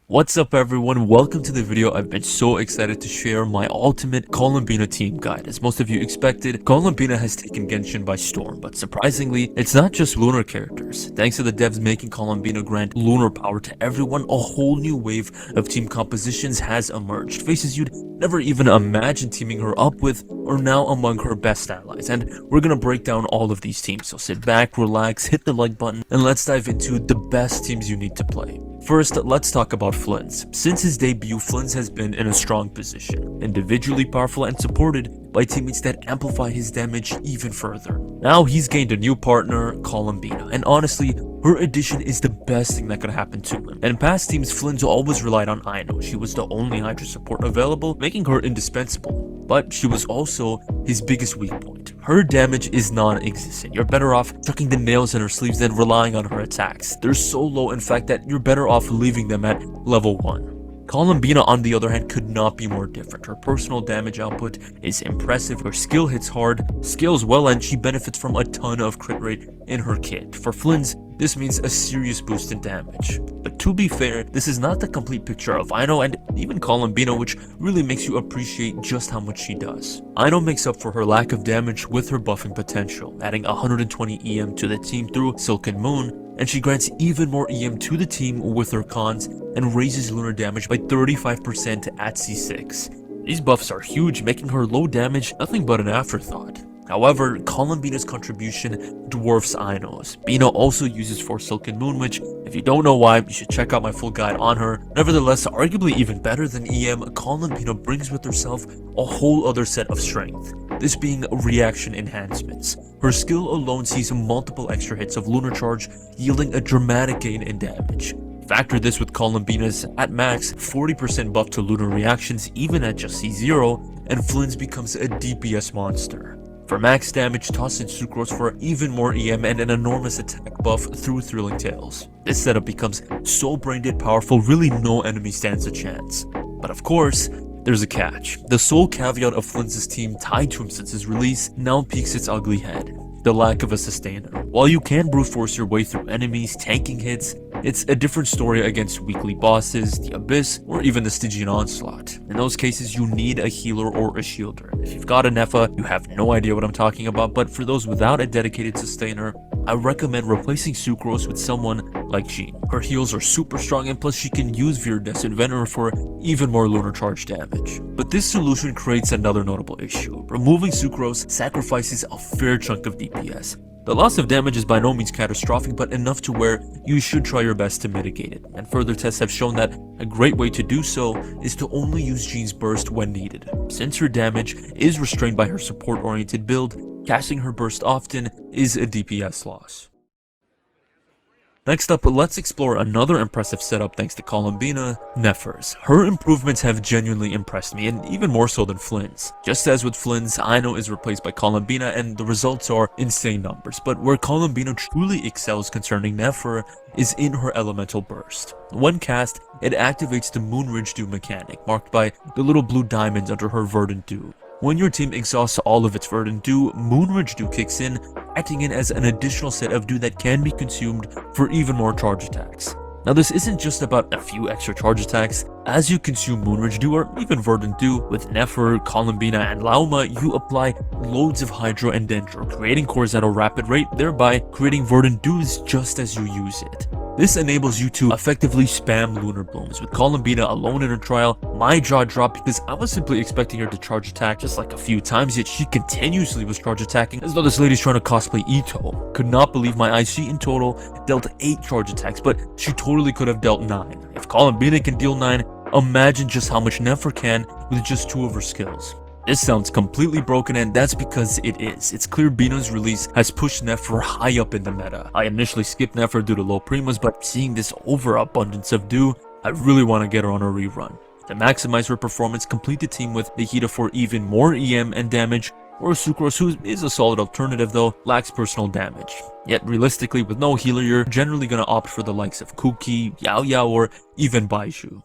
What's up everyone, welcome to the video. I've been so excited to share my ultimate Columbina team guide. As most of you expected, Columbina has taken Genshin by storm, but surprisingly, it's not just Lunar characters. Thanks to the devs making Columbina grant Lunar power to everyone, a whole new wave of team compositions has emerged. Faces you'd never even imagine teaming her up with are now among her best allies, and we're gonna break down all of these teams. So sit back, relax, hit the like button, and let's dive into the best teams you need to play. First, let's talk about Flins. Since his debut, Flins has been in a strong position, individually powerful and supported by teammates that amplify his damage even further. Now he's gained a new partner, Columbina, and honestly, her addition is the best thing that could happen to him. In past teams, Flins always relied on Ino. She was the only Hydra support available, making her indispensable. But she was also his biggest weak point. Her damage is non-existent. You're better off chucking the nails in her sleeves than relying on her attacks. They're so low, in fact, that you're better off leaving them at level 1. Columbina, on the other hand, could not be more different. Her personal damage output is impressive, her skill hits hard, scales well, and she benefits from a ton of crit rate in her kit. For Flins, this means a serious boost in damage. But to be fair, this is not the complete picture of Ino and even Columbina, which really makes you appreciate just how much she does. Ino makes up for her lack of damage with her buffing potential, adding 120 EM to the team through Silken Moon, and she grants even more EM to the team with her cons and raises Lunar damage by 35% at C6. These buffs are huge, making her low damage nothing but an afterthought. However, Columbina's contribution dwarfs Ino's. Bina also uses for Silken Moon, which, if you don't know why, you should check out my full guide on her. Nevertheless, arguably even better than EM, Columbina brings with herself a whole other set of strength, this being reaction enhancements. Her skill alone sees multiple extra hits of Lunar Charge, yielding a dramatic gain in damage. Factor this with Columbina's, at max, 40% buff to Lunar reactions even at just C0, and Flins becomes a DPS monster. For max damage, toss in Sucrose for even more EM and an enormous attack buff through Thrilling Tales. This setup becomes so brain-dead powerful, really no enemy stands a chance. But of course, there's a catch. The sole caveat of Flins' team tied to him since his release now peeks its ugly head: the lack of a sustainer. While you can brute force your way through enemies, tanking hits, it's a different story against weekly bosses, the Abyss, or even the Stygian Onslaught. In those cases, you need a healer or a shielder. If you've got a Nefa, you have no idea what I'm talking about, but for those without a dedicated sustainer, I recommend replacing Sucrose with someone like Jean. Her heals are super strong, and plus she can use Viridescent Venom for even more Lunar Charge damage. But this solution creates another notable issue. Removing Sucrose sacrifices a fair chunk of DPS. The loss of damage is by no means catastrophic, but enough to where you should try your best to mitigate it. And further tests have shown that a great way to do so is to only use Jean's burst when needed. Since her damage is restrained by her support-oriented build, casting her burst often is a DPS loss. Next up, let's explore another impressive setup thanks to Columbina, Nefers. Her improvements have genuinely impressed me, and even more so than Flins. Just as with Flins, Ino is replaced by Columbina, and the results are insane numbers. But where Columbina truly excels concerning Nefer is in her elemental burst. When cast, it activates the Moonridge Dew mechanic, marked by the little blue diamonds under her Verdant Dew. When your team exhausts all of its Verdant Dew, Moonridge Dew kicks in, acting in as an additional set of dew that can be consumed for even more charge attacks. Now this isn't just about a few extra charge attacks. As you consume Moonridge Dew or even Verdant Dew, with Nefer, Columbina, and Lauma, you apply loads of Hydro and Dendro, creating cores at a rapid rate, thereby creating Verdant Dews just as you use it. This enables you to effectively spam Lunar Blooms. With Columbina alone in her trial, my jaw dropped because I was simply expecting her to charge attack just like a few times, yet she continuously was charge attacking as though this lady's trying to cosplay Ito. Could not believe my eyes. She in total dealt 8 charge attacks, but she totally could have dealt 9. If Columbina can deal 9, imagine just how much Nefer can with just 2 of her skills. This sounds completely broken, and that's because it is. It's clear Bina's release has pushed Nefer high up in the meta. I initially skipped Nefer due to low primas, but seeing this overabundance of Dew, I really want to get her on a rerun. To maximize her performance, complete the team with Nahida for even more EM and damage, or Sucrose, who is a solid alternative though, lacks personal damage. Yet realistically, with no healer, you're generally going to opt for the likes of Kuki, Yao Yao, or even Baiju.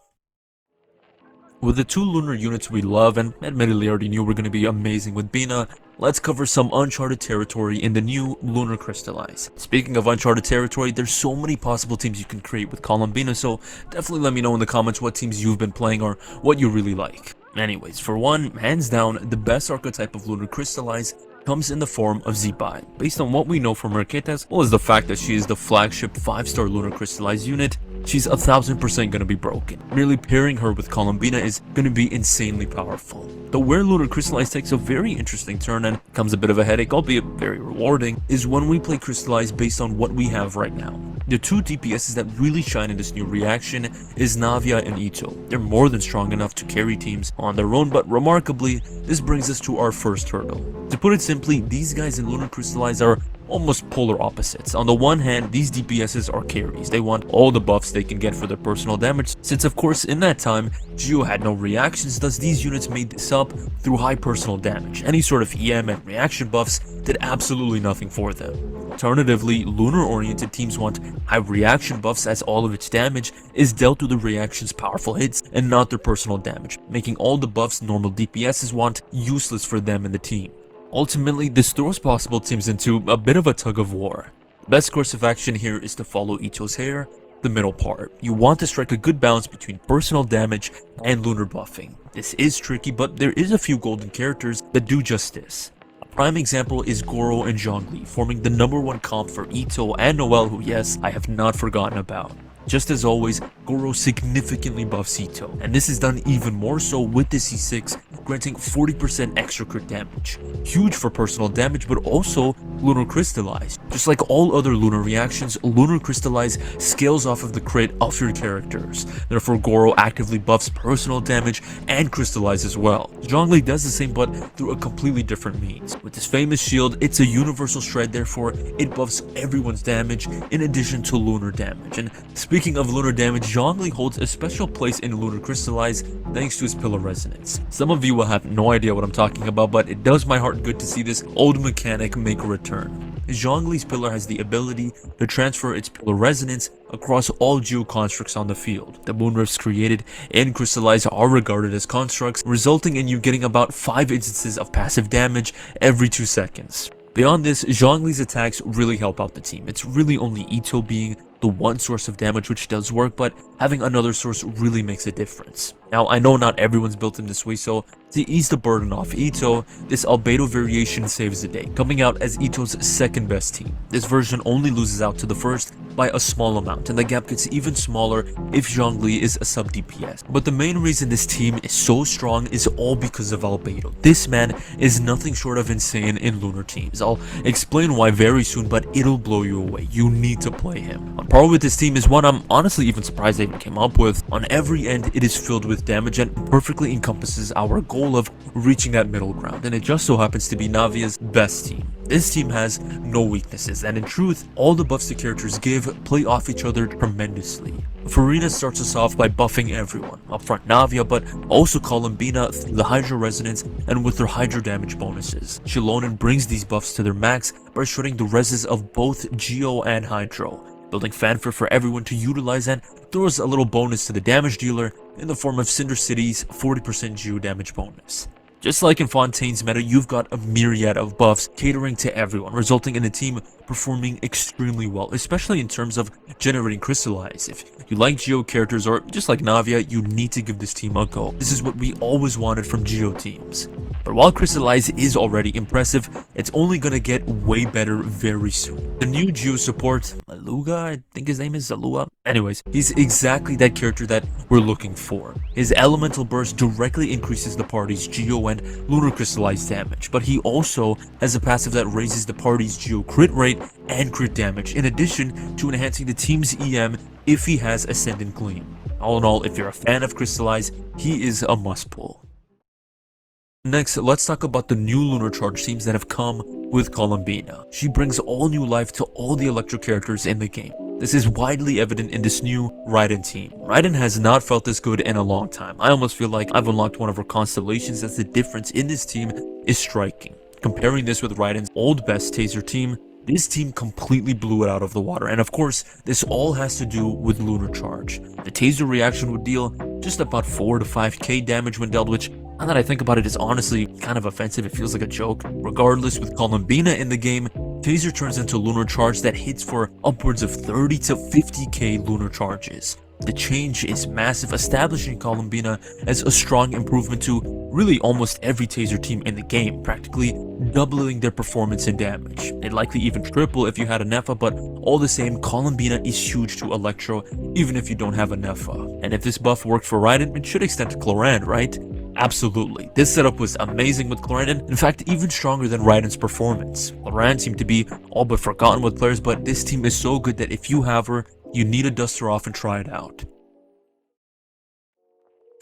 With the two Lunar units we love, and admittedly already knew were going to be amazing with Bina, let's cover some uncharted territory in the new Lunar Crystallize. Speaking of uncharted territory, there's so many possible teams you can create with Columbina, so definitely let me know in the comments what teams you've been playing or what you really like. Anyways, for one, hands down, the best archetype of Lunar Crystallize comes in the form of Zibai. Based on what we know from her kit, as well as the fact that she is the flagship 5-star Lunar Crystallize unit, she's 1000% gonna be broken. Merely pairing her with Columbina is gonna be insanely powerful. Though where Lunar Crystallize takes a very interesting turn and comes a bit of a headache, albeit very rewarding, is when we play Crystallize based on what we have right now. The two DPSs that really shine in this new reaction is Navia and Ito. They're more than strong enough to carry teams on their own, but remarkably, this brings us to our first hurdle. To put it simply, these guys in Lunar Crystallize are almost polar opposites. On the one hand, these DPSs are carries. They want all the buffs they can get for their personal damage, since of course in that time, Geo had no reactions, thus these units made this up through high personal damage. Any sort of EM and reaction buffs did absolutely nothing for them. Alternatively, Lunar-oriented teams want high reaction buffs, as all of its damage is dealt through the reaction's powerful hits and not their personal damage, making all the buffs normal DPSs want useless for them and the team. Ultimately, this throws possible teams into a bit of a tug of war. The best course of action here is to follow Ito's hair, the middle part. You want to strike a good balance between personal damage and lunar buffing. This is tricky, but there is a few golden characters that do just this. A prime example is Goro and Zhongli, forming the #1 comp for Ito and Noelle, who yes, I have not forgotten about. Just as always, Goro significantly buffs Ito, and this is done even more so with the C6, granting 40% extra crit damage. Huge for personal damage, but also Lunar Crystallize. Just like all other Lunar reactions, Lunar Crystallize scales off of the crit of your characters. Therefore, Goro actively buffs personal damage and Crystallize as well. Zhongli does the same, but through a completely different means. With his famous shield, it's a universal shred, therefore it buffs everyone's damage in addition to lunar damage. And speaking of lunar damage, Zhongli holds a special place in Lunar Crystallize thanks to his pillar resonance. Some of you will have no idea what I'm talking about, but it does my heart good to see this old mechanic make a return. Zhongli's pillar has the ability to transfer its pillar resonance across all geo constructs on the field. The moonrifts created in Crystallize are regarded as constructs, resulting in you getting about 5 instances of passive damage every 2 seconds. Beyond this, Zhongli's attacks really help out the team. It's really only Ito being the one source of damage which does work, but having another source really makes a difference. Now, I know not everyone's built in this way, so to ease the burden off Ito, this Albedo variation saves the day, coming out as Ito's second best team. This version only loses out to the first by a small amount, and the gap gets even smaller if Zhongli is a sub DPS. But the main reason this team is so strong is all because of Albedo. This man is nothing short of insane in Lunar teams. I'll explain why very soon, but it'll blow you away. You need to play him. On par with this team is one I'm honestly even surprised I even came up with. On every end, it is filled with damage and perfectly encompasses our goal of reaching that middle ground, and it just so happens to be Navia's best team. This team has no weaknesses, and in truth, all the buffs the characters give play off each other tremendously. Farina starts us off by buffing everyone, upfront Navia, but also Columbina through the Hydra resonance and with their Hydra damage bonuses. Shilonen brings these buffs to their max by shredding the reses of both Geo and Hydro, building fanfare for everyone to utilize, and throws a little bonus to the damage dealer in the form of Cinder City's 40% Geo damage bonus. Just like in Fontaine's meta, you've got a myriad of buffs catering to everyone, resulting in a team performing extremely well, especially in terms of generating Crystallize. If you like Geo characters, or just like Navia, you need to give this team a go. This is what we always wanted from Geo teams. But while Crystallize is already impressive, it's only gonna get way better very soon. The new Geo support, Maluga, I think his name is Zalua. Anyways, he's exactly that character that we're looking for. His elemental burst directly increases the party's Geo and Lunar Crystallize damage, but he also has a passive that raises the party's Geo crit rate and crit damage, in addition to enhancing the team's EM if he has Ascendant Gleam. All in all, if you're a fan of Crystallize, he is a must pull. Next, let's talk about the new Lunar Charge teams that have come with Columbina. She brings all new life to all the Electro characters in the game. This is widely evident in this new Raiden team. Raiden has not felt this good in a long time. I almost feel like I've unlocked one of her constellations, as the difference in this team is striking. Comparing this with Raiden's old best Taser team, this team completely blew it out of the water, and of course, this all has to do with Lunar Charge. The Taser reaction would deal just about 4 to 5k damage when dealt, which, now that I think about it, is honestly kind of offensive. It feels like a joke. Regardless, with Columbina in the game, Taser turns into Lunar Charge that hits for upwards of 30 to 50k Lunar Charges. The change is massive, establishing Columbina as a strong improvement to really almost every Taser team in the game, practically doubling their performance and damage. They'd likely even triple if you had a Neffa, but all the same, Columbina is huge to Electro, even if you don't have a Neffa. And if this buff worked for Raiden, it should extend to Clorinde, right? Absolutely. This setup was amazing with Clorinde, in fact even stronger than Raiden's performance. Clorinde seemed to be all but forgotten with players, but this team is so good that if you have her, you need to dust her off and try it out.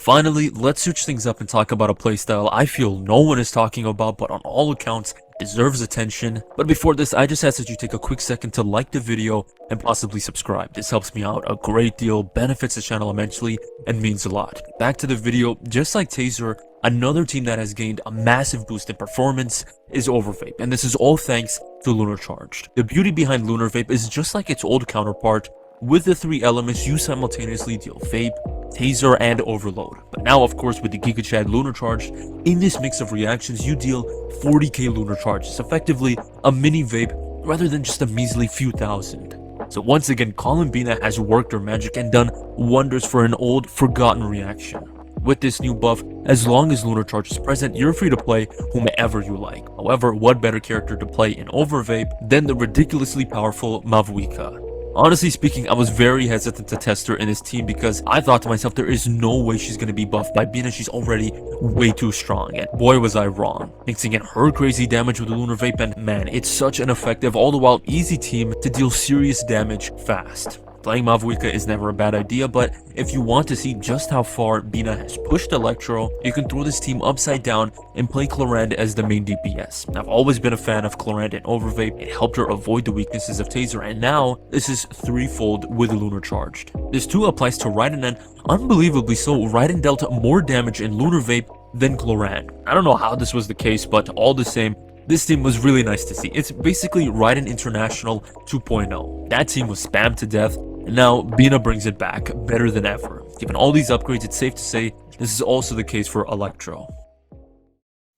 Finally, let's switch things up and talk about a playstyle I feel no one is talking about, but on all accounts deserves attention. But before this, I just ask that you take a quick second to like the video and possibly subscribe. This helps me out a great deal, benefits the channel immensely, and means a lot. Back to the video. Just like Taser, another team that has gained a massive boost in performance is Overvape, and this is all thanks to Lunar Charged. The beauty behind Lunar Vape is just like its old counterpart. With the 3 elements, you simultaneously deal Vape, Taser, and Overload. But now, of course, with the Gigachad Lunar Charge, in this mix of reactions, you deal 40k Lunar Charges, effectively a mini Vape rather than just a measly few thousand. So once again, Columbina has worked her magic and done wonders for an old, forgotten reaction. With this new buff, as long as Lunar Charge is present, you're free to play whomever you like. However, what better character to play in Overvape than the ridiculously powerful Mauvika? Honestly speaking, I was very hesitant to test her in this team because I thought to myself, there is no way she's going to be buffed by Bina. She's already way too strong, and boy was I wrong. Mixing in her crazy damage with the Lunar Vape, and man, it's such an effective, all the while easy team to deal serious damage fast. Playing Mauvika is never a bad idea, but if you want to see just how far Bina has pushed Electro, you can throw this team upside down and play Clorinde as the main DPS. I've always been a fan of Clorinde and Overvape. It helped her avoid the weaknesses of Taser, and now this is threefold with Lunar Charged. This too applies to Raiden, and unbelievably so, Raiden dealt more damage in Lunar Vape than Clorinde. I don't know how this was the case, but all the same, this team was really nice to see. It's basically Raiden International 2.0. That team was spammed to death, and now Bina brings it back better than ever. Given all these upgrades, it's safe to say this is also the case for Electro.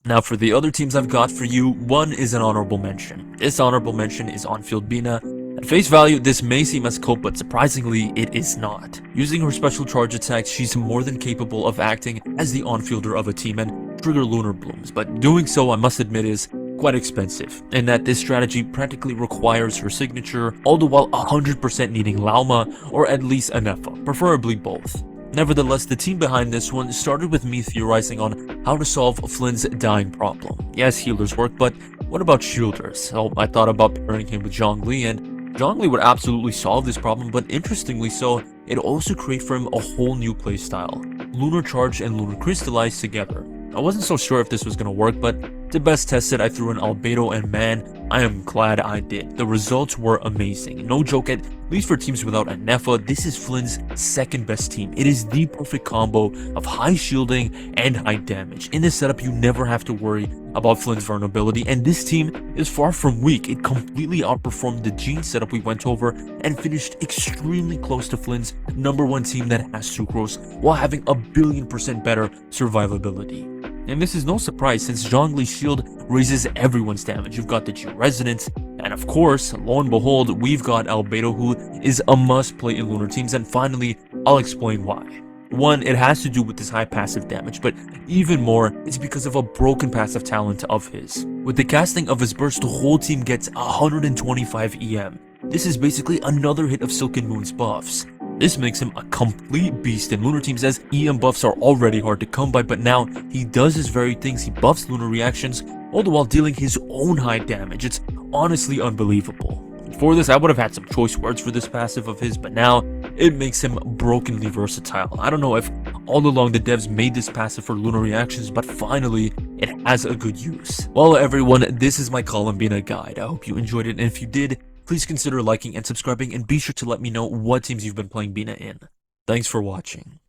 Now for the other teams I've got for you, one is an honorable mention. This honorable mention is on-field Bina. At face value, this may seem as cope, but surprisingly, it is not. Using her special charge attacks, she's more than capable of acting as the on-fielder of a team and trigger Lunar Blooms, but doing so, I must admit, is quite expensive, in that this strategy practically requires her signature, all the while 100% needing Lauma or at least a Neffa, preferably both. Nevertheless, the team behind this one started with me theorizing on how to solve Flins' dying problem. Yes, healers work, but what about shielders? So I thought about pairing him with Zhongli, and Zhongli would absolutely solve this problem, but interestingly so, it also create for him a whole new playstyle: Lunar Charge and Lunar Crystallize together. I wasn't so sure if this was gonna work, but to best test it, I threw in Albedo, and man, I am glad I did. The results were amazing. No joke, at least for teams without a Neffa, this is Flins' second best team. It is the perfect combo of high shielding and high damage. In this setup, you never have to worry about Flins' vulnerability, and this team is far from weak. It completely outperformed the Gene setup we went over and finished extremely close to Flins' #1 team that has Sucrose, while having a billion% better survivability. And this is no surprise, since Zhongli's shield raises everyone's damage. You've got the Geo Resonance, and of course, lo and behold, we've got Albedo, who is a must play in Lunar teams, and finally, I'll explain why. One, it has to do with his high passive damage, but even more, it's because of a broken passive talent of his. With the casting of his burst, the whole team gets 125 EM. This is basically another hit of Silken Moon's buffs. This makes him a complete beast in Lunar teams, as EM buffs are already hard to come by, but now he does his very things. He buffs Lunar reactions, all the while dealing his own high damage. It's honestly unbelievable. Before this, I would have had some choice words for this passive of his, but now it makes him brokenly versatile. I don't know if all along the devs made this passive for Lunar reactions, but finally, it has a good use. Well, everyone, this is my Columbina guide. I hope you enjoyed it, and if you did, please consider liking and subscribing, and be sure to let me know what teams you've been playing Bina in. Thanks for watching.